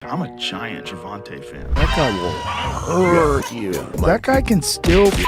I'm a giant Gervonta fan. That guy will hurt you. That guy can still f***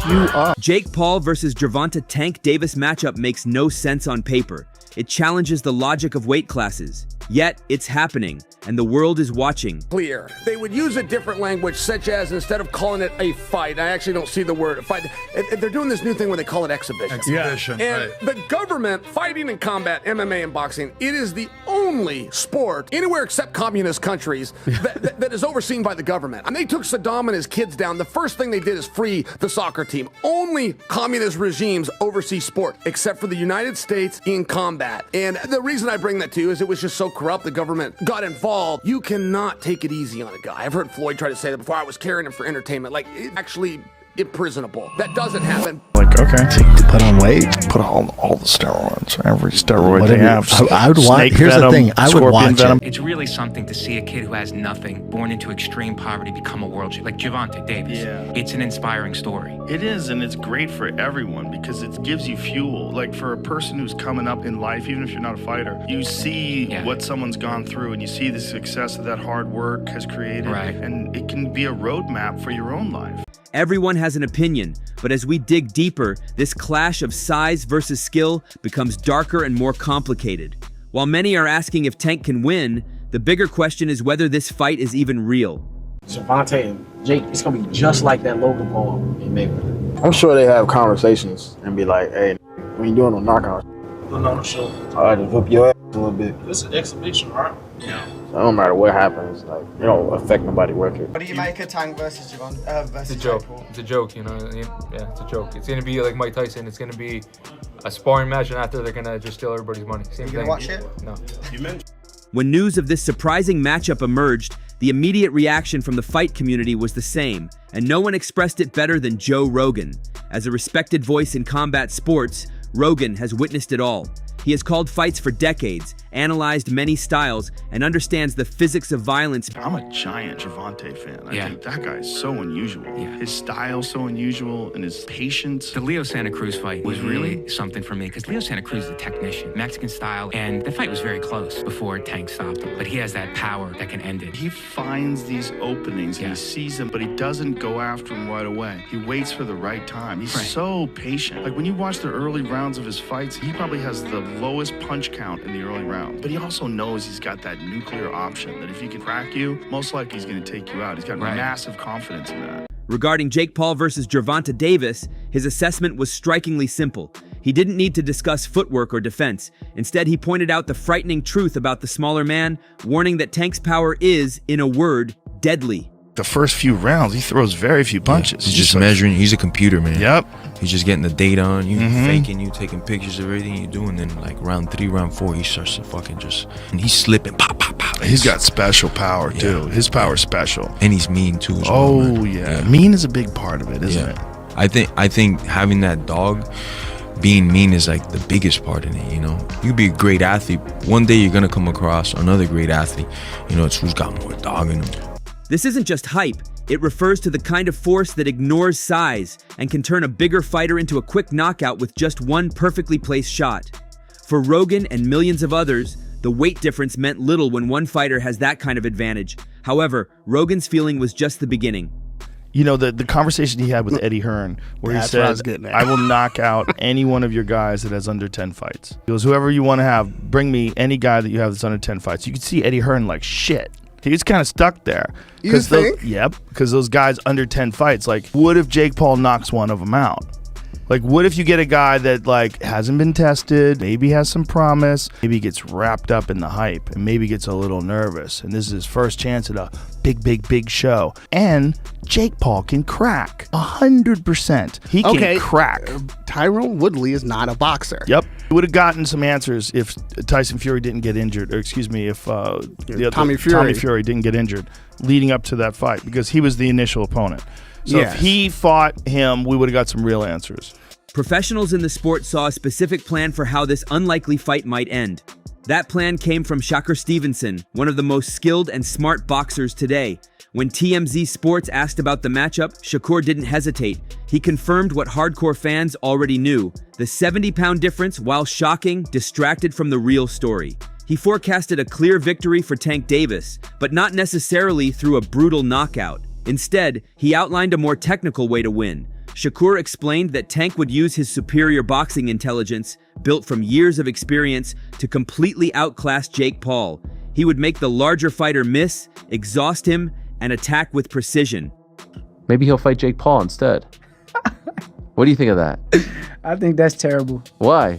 you up. Jake Paul versus Gervonta Tank Davis matchup makes no sense on paper. It challenges the logic of weight classes. Yet, it's happening, and the world is watching. Clear. They would use a different language, such as, instead of calling it a fight, I actually don't see the word fight. They're doing this new thing where they call it exhibition. Exhibition, And right. the government, fighting and combat, MMA and boxing, it is the only sport anywhere except communist countries that is overseen by the government. And they took Saddam and his kids down. The first thing they did is free the soccer team. Only communist regimes oversee sport, except for the United States in combat. And the reason I bring that to you is it was just so corrupt, the government got involved. You cannot take it easy on a guy. I've heard Floyd try to say that before. I was carrying him for entertainment. Like, it's actually imprisonable. That doesn't happen. Like, okay. To put on weight, put on all the steroids, every steroid they have. I would watch. Snake Here's venom, the thing. I would scorpion watch venom. it. It's really something to see a kid who has nothing, born into extreme poverty, become a world champion. Like Gervonta Davis. Yeah. It's an inspiring story. It is, and it's great for everyone because it gives you fuel. Like for a person who's coming up in life, even if you're not a fighter, you see what someone's gone through and you see the success that hard work has created. Right. And it can be a roadmap for your own life. Everyone has an opinion, but as we dig deeper, this clash of size versus skill becomes darker and more complicated. While many are asking if Tank can win, the bigger question is whether this fight is even real. Gervonta and Jake, it's gonna be just like that Logan Paul and Mayweather. I'm sure they have conversations and be like, hey, we ain't doing no knockouts. Putting on the show. I just whoop your ass a little bit. It's an exhibition, right? Yeah. So no matter what happens, like, it don't affect nobody working. What do you make of Tank versus Gervonta? It's a joke. It's a joke, you know. Yeah, it's a joke. It's gonna be like Mike Tyson. It's gonna be a sparring match, and after they're gonna just steal everybody's money. Same thing. You gonna watch it? No. When news of this surprising matchup emerged, the immediate reaction from the fight community was the same, and no one expressed it better than Joe Rogan. As a respected voice in combat sports, Rogan has witnessed it all. He has called fights for decades, analyzed many styles, and understands the physics of violence. I'm a giant Gervonta fan. I Yeah. think that guy is so unusual. Yeah. His style's so unusual and his patience. The Leo Santa Cruz fight was really something for me because Leo Santa Cruz is a technician, Mexican style, and the fight was very close before Tank stopped him. But he has that power that can end it. He finds these openings and he sees them, but he doesn't go after them right away. He waits for the right time. He's so patient. Like when you watch the early rounds of his fights, he probably has the lowest punch count in the early round. But he also knows he's got that nuclear option that if he can crack you, most likely he's going to take you out. He's got massive confidence in that. Regarding Jake Paul versus Gervonta Davis, his assessment was strikingly simple. He didn't need to discuss footwork or defense. Instead, he pointed out the frightening truth about the smaller man, warning that Tank's power is, in a word, deadly. The first few rounds, he throws very few punches. He's just measuring. He's a computer, man. Yep. He's just getting the data on you, faking you, taking pictures of everything you do, and then like round 3, round 4, he starts to fucking and he's slipping, pop, pop, pop. He's got special power too. His power's special. And he's mean too. As well, Oh man. yeah. Mean is a big part of it, isn't it? I think having that dog, being mean is like the biggest part in it, you know. You could be a great athlete. One day you're gonna come across another great athlete. You know, it's who's got more dog in him. This isn't just hype. It refers to the kind of force that ignores size and can turn a bigger fighter into a quick knockout with just one perfectly placed shot. For Rogan and millions of others, the weight difference meant little when one fighter has that kind of advantage. However, Rogan's feeling was just the beginning. You know, the conversation he had with Eddie Hearn, where he That's what I was said, getting at. I will knock out any one of your guys that has under 10 fights. He goes, whoever you want to have, bring me any guy that you have that's under 10 fights. You can see Eddie Hearn like, shit. He's kind of stuck there. You think? Yep, because those guys under 10 fights, like, what if Jake Paul knocks one of them out? Like, what if you get a guy that, like, hasn't been tested, maybe has some promise, maybe gets wrapped up in the hype, and maybe gets a little nervous, and this is his first chance at a big show. And Jake Paul can crack 100%. He can crack. Tyrone Woodley is not a boxer. Yep. We would have gotten some answers if Tyson Fury didn't get injured, or excuse me, if Tommy Fury didn't get injured leading up to that fight, because he was the initial opponent. So if he fought him, we would have got some real answers. Professionals in the sport saw a specific plan for how this unlikely fight might end. That plan came from Shakur Stevenson, one of the most skilled and smart boxers today. When TMZ Sports asked about the matchup, Shakur didn't hesitate. He confirmed what hardcore fans already knew: the 70-pound difference, while shocking, distracted from the real story. He forecasted a clear victory for Tank Davis, but not necessarily through a brutal knockout. Instead, he outlined a more technical way to win. Shakur explained that Tank would use his superior boxing intelligence, built from years of experience, to completely outclass Jake Paul. He would make the larger fighter miss, exhaust him, and attack with precision. Maybe he'll fight Jake Paul instead. What do you think of that? I think that's terrible. Why?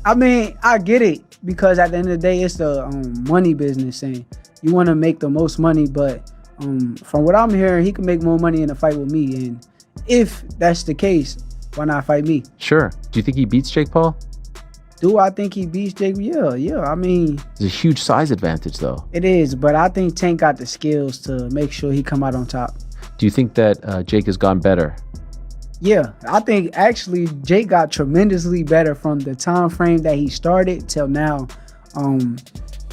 I mean, I get it, because at the end of the day, it's the money business, and you want to make the most money, but from what I'm hearing, he can make more money in a fight with me, and if that's the case, why not fight me? Sure. Do you think he beats Jake Paul? Do I think he beats Jake? Yeah. I mean, it's a huge size advantage, though. It is, but I think Tank got the skills to make sure he come out on top. Do you think that Jake has gone better? Yeah, I think actually Jake got tremendously better from the time frame that he started till now.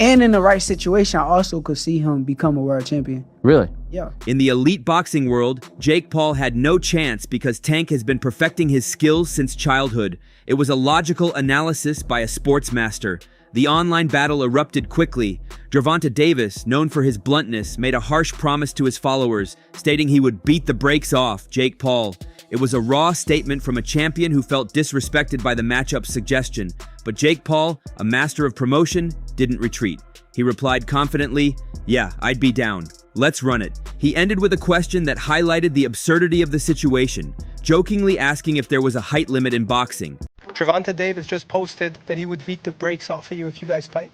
And in the right situation, I also could see him become a world champion. Really? Yeah. In the elite boxing world, Jake Paul had no chance because Tank has been perfecting his skills since childhood. It was a logical analysis by a sports master. The online battle erupted quickly. Gervonta Davis, known for his bluntness, made a harsh promise to his followers, stating he would beat the brakes off Jake Paul. It was a raw statement from a champion who felt disrespected by the matchup's suggestion. But Jake Paul, a master of promotion, didn't retreat. He replied confidently, "Yeah, I'd be down. Let's run it." He ended with a question that highlighted the absurdity of the situation, jokingly asking if there was a height limit in boxing. Gervonta Davis just posted that he would beat the brakes off of you if you guys fight.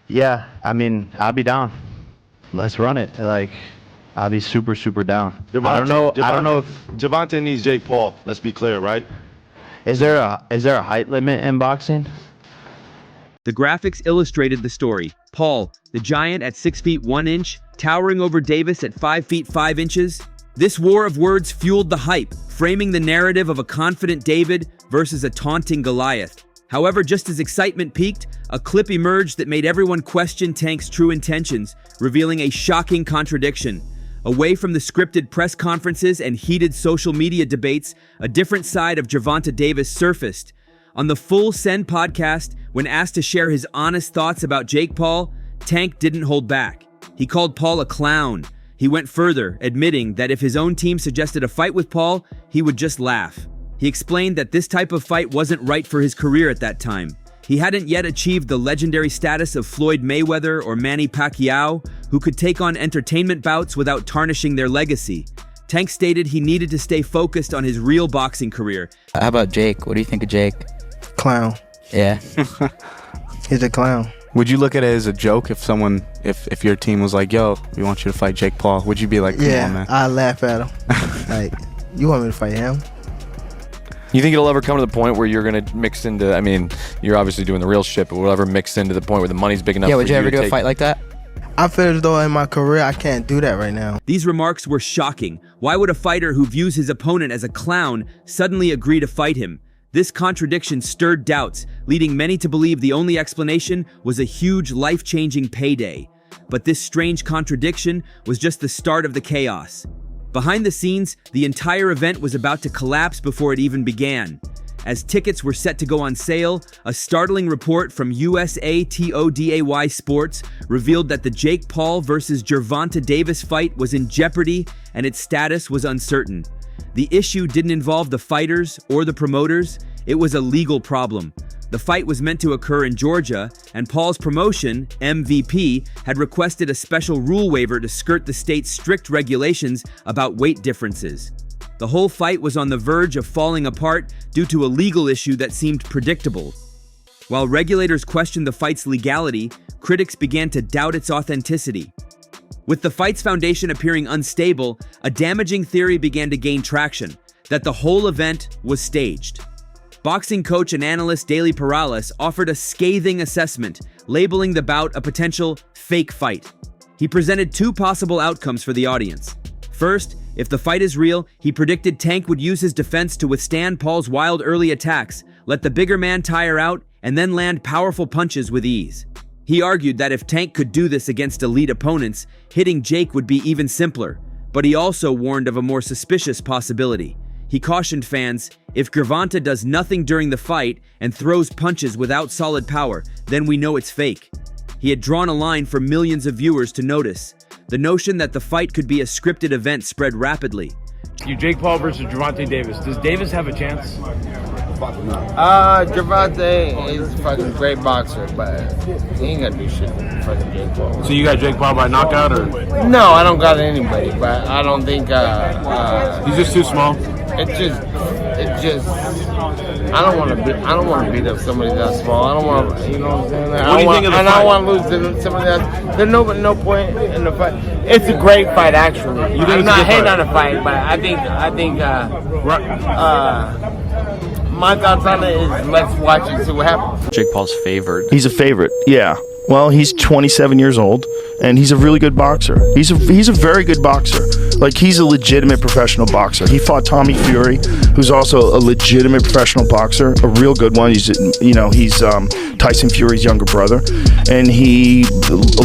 Yeah, I mean, I'll be down. Let's run it. Like, I'll be super, super down. I don't know if Gervonta needs Jake Paul. Let's be clear, right? Is there a height limit in boxing? The graphics illustrated the story. Paul, the giant at 6 feet 1 inch, towering over Davis at 5 feet 5 inches. This war of words fueled the hype, framing the narrative of a confident David versus a taunting Goliath. However, just as excitement peaked, a clip emerged that made everyone question Tank's true intentions, revealing a shocking contradiction. Away from the scripted press conferences and heated social media debates, a different side of Gervonta Davis surfaced. On the Full Send podcast, when asked to share his honest thoughts about Jake Paul, Tank didn't hold back. He called Paul a clown. He went further, admitting that if his own team suggested a fight with Paul, he would just laugh. He explained that this type of fight wasn't right for his career at that time. He hadn't yet achieved the legendary status of Floyd Mayweather or Manny Pacquiao, who could take on entertainment bouts without tarnishing their legacy. Tank stated he needed to stay focused on his real boxing career. How about Jake? What do you think of Jake? Clown. Yeah. He's a clown. Would you look at it as a joke if your team was like, yo, we want you to fight Jake Paul? Would you be like, come on, man? I laugh at him. Like, you want me to fight him? You think it'll ever come to the point where you're going to mix into, I mean, you're obviously doing the real shit, but will it ever mix into the point where the money's big enough Yeah, for would you to ever do a take- fight like that? I feel as though in my career, I can't do that right now. These remarks were shocking. Why would a fighter who views his opponent as a clown suddenly agree to fight him? This contradiction stirred doubts, leading many to believe the only explanation was a huge, life-changing payday. But this strange contradiction was just the start of the chaos. Behind the scenes, the entire event was about to collapse before it even began. As tickets were set to go on sale, a startling report from USA Today Sports revealed that the Jake Paul versus Gervonta Davis fight was in jeopardy and its status was uncertain. The issue didn't involve the fighters or the promoters, it was a legal problem. The fight was meant to occur in Georgia, and Paul's promotion, MVP, had requested a special rule waiver to skirt the state's strict regulations about weight differences. The whole fight was on the verge of falling apart due to a legal issue that seemed predictable. While regulators questioned the fight's legality, critics began to doubt its authenticity. With the fight's foundation appearing unstable, a damaging theory began to gain traction, that the whole event was staged. Boxing coach and analyst Daily Perales offered a scathing assessment, labeling the bout a potential fake fight. He presented two possible outcomes for the audience. First, if the fight is real, he predicted Tank would use his defense to withstand Paul's wild early attacks, let the bigger man tire out, and then land powerful punches with ease. He argued that if Tank could do this against elite opponents, hitting Jake would be even simpler, but he also warned of a more suspicious possibility. He cautioned fans, "If Gervonta does nothing during the fight and throws punches without solid power, then we know it's fake." He had drawn a line for millions of viewers to notice. The notion that the fight could be a scripted event spread rapidly. Jake Paul versus Gervonta Davis. Does Davis have a chance? Gervonta is a fucking great boxer, but he ain't gonna do shit with fucking Jake Paul. So you got Jake Paul by knockout, or? No, I don't got anybody, but I don't think he's just too small. It just. I don't want to beat up somebody that small. I don't want to, you know what I'm saying? What do you think of the fight? I don't want to lose to somebody that. There's no point in the fight. It's a great fight, actually. I'm not hating on the fight, but I think. My thoughts on it is let's watch and see what happens. Jake Paul's favored. He's a favorite, yeah. Well, he's 27 years old, and he's a really good boxer. He's a very good boxer. Like, he's a legitimate professional boxer. He fought Tommy Fury, who's also a legitimate professional boxer, a real good one. He's Tyson Fury's younger brother, and he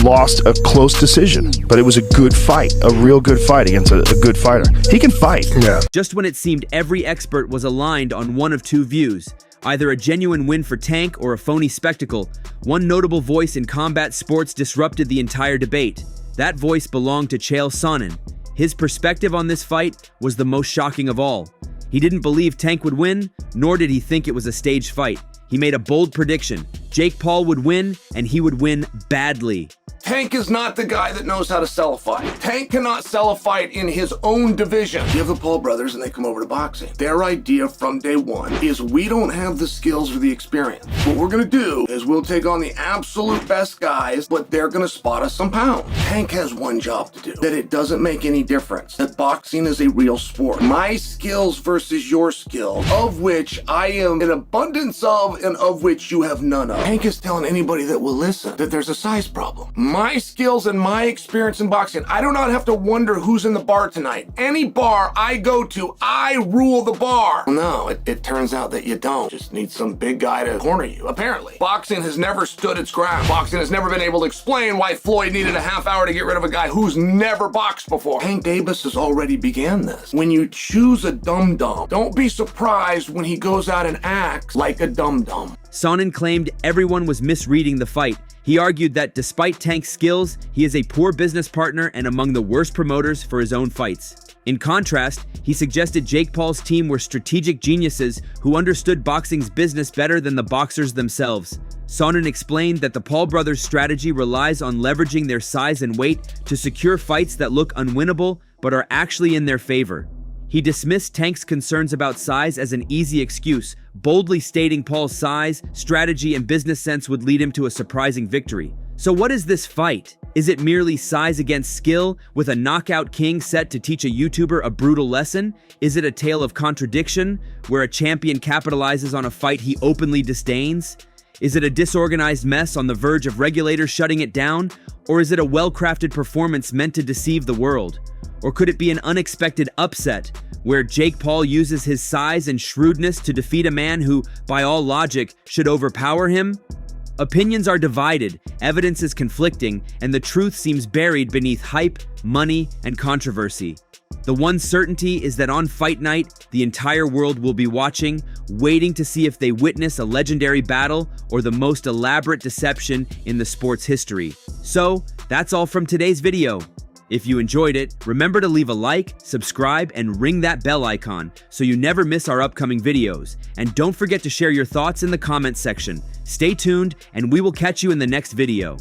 lost a close decision. But it was a good fight, a real good fight against a good fighter. He can fight. Yeah. Just when it seemed every expert was aligned on one of two views, either a genuine win for Tank or a phony spectacle, one notable voice in combat sports disrupted the entire debate. That voice belonged to Chael Sonnen. His perspective on this fight was the most shocking of all. He didn't believe Tank would win, nor did he think it was a staged fight. He made a bold prediction. Jake Paul would win, and he would win badly. Tank is not the guy that knows how to sell a fight. Tank cannot sell a fight in his own division. You have the Paul brothers and they come over to boxing. Their idea from day one is we don't have the skills or the experience. What we're gonna do is we'll take on the absolute best guys, but they're gonna spot us some pounds. Tank has one job to do, that it doesn't make any difference, that boxing is a real sport. My skills versus your skills, of which I am an abundance of and of which you have none of. Tank is telling anybody that will listen that there's a size problem. My skills and my experience in boxing, I do not have to wonder who's in the bar tonight. Any bar I go to, I rule the bar. No, it turns out that you don't. Just need some big guy to corner you, apparently. Boxing has never stood its ground. Boxing has never been able to explain why Floyd needed a half hour to get rid of a guy who's never boxed before. Tank Davis has already began this. When you choose a dum-dum, don't be surprised when he goes out and acts like a dum-dum. Sonnen claimed everyone was misreading the fight. He argued that despite Tank's skills, he is a poor business partner and among the worst promoters for his own fights. In contrast, he suggested Jake Paul's team were strategic geniuses who understood boxing's business better than the boxers themselves. Sonnen explained that the Paul brothers' strategy relies on leveraging their size and weight to secure fights that look unwinnable but are actually in their favor. He dismissed Tank's concerns about size as an easy excuse, boldly stating Paul's size, strategy, and business sense would lead him to a surprising victory. So what is this fight? Is it merely size against skill, with a knockout king set to teach a YouTuber a brutal lesson? Is it a tale of contradiction, where a champion capitalizes on a fight he openly disdains? Is it a disorganized mess on the verge of regulators shutting it down? Or is it a well-crafted performance meant to deceive the world? Or could it be an unexpected upset, where Jake Paul uses his size and shrewdness to defeat a man who, by all logic, should overpower him? Opinions are divided, evidence is conflicting, and the truth seems buried beneath hype, money, and controversy. The one certainty is that on fight night, the entire world will be watching, waiting to see if they witness a legendary battle or the most elaborate deception in the sport's history. So, that's all from today's video. If you enjoyed it, remember to leave a like, subscribe, and ring that bell icon so you never miss our upcoming videos. And don't forget to share your thoughts in the comments section. Stay tuned, and we will catch you in the next video.